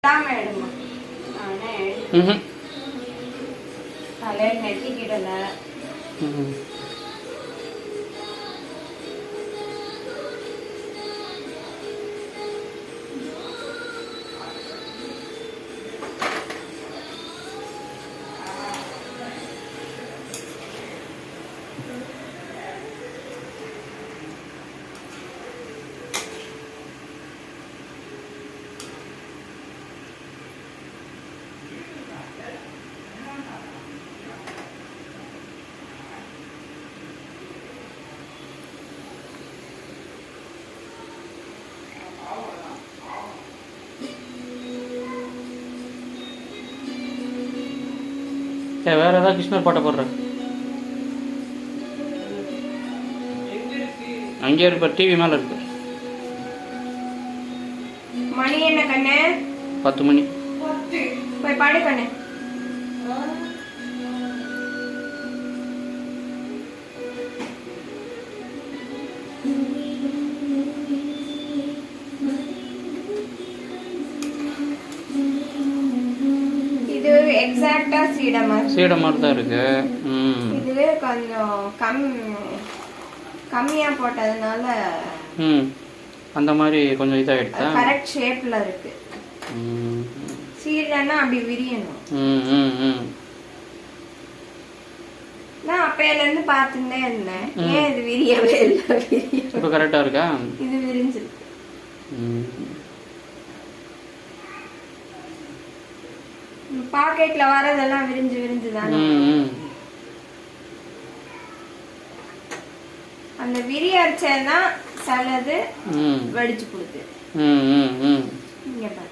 Madam தலையில் நெட்டிக்கிடல. வேற ஏதாவது கிருஷ்ணர் பாட்டை போடுறேன். அங்கே இருப்ப டிவி மேல இருக்கு. மணி என்ன கண்ணு? 10 மணி. போய் பாடு கண்ணு. இது எக்ஸாக்ட்டா சீடை மாதிரி தான் இருக்கு. இது கொஞ்சம் கம்மியா போட்டதுனால அந்த மாதிரி கொஞ்சம் இதாயிடுச்சு. கரெக்ட் ஷேப்ல இருக்கு. சீடைனா அப்படி விரியணும். நான் அப்பையில இருந்து பார்த்துட்டே இருந்தேன். ஏன் இது விரியவே இல்லை? இப்போ கரெக்டா இருக்கா? இது விரிஞ்சிருக்கு. பாக்கெட்ல வரதெல்லாம் விரிஞ்சு விரிஞ்சுதானே. அந்த விரியர்ச்சதான் சிலது வெடிச்சு கொடுத்து. இங்க பாரு.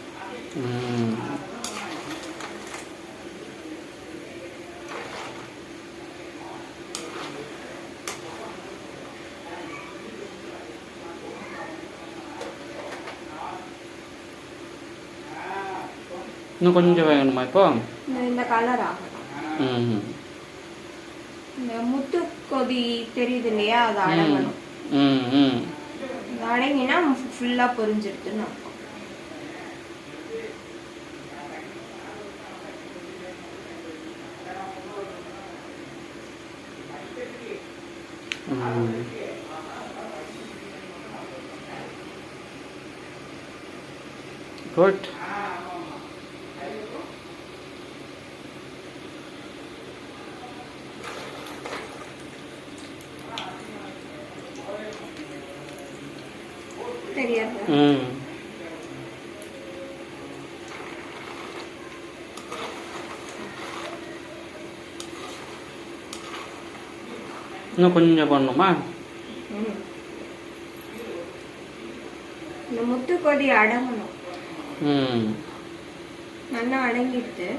இன்னும் கொஞ்சம் வேணுமா? இப்போ இந்த கலர் ஆகணும். இந்த முத்து கொதி தெரியுது இல்லையா, அது அடங்கணும். அடங்கினா ஃபுல்லா பொரிஞ்சிருக்குன்னு அர்த்தம். குட். இன்னும் கொஞ்சம் பண்ணுமா? இந்த முத்து கொதி அடங்கணும். நல்லா அடங்கிட்டு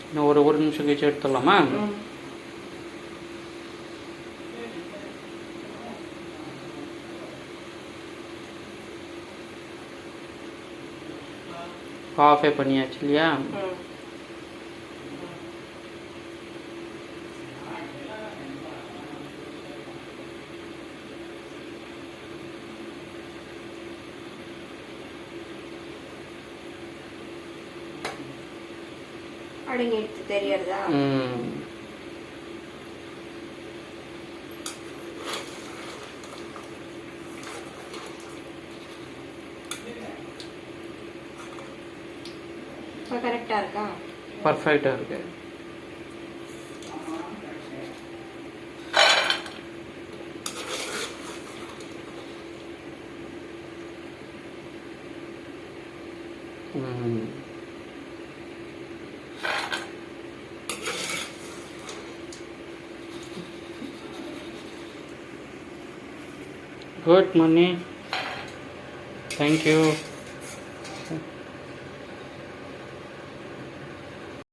இன்னும் ஒரு நிமிஷம் கழிச்சு எடுத்துடலாமா? ஆஃபே பண்ணியாச்சு இல்லையா? அடங்கி தெரியறதா? கரெக்டா இருக்கா? பர்ஃபெக்ட்டா இருக்கு. Good, Mani. Thank you.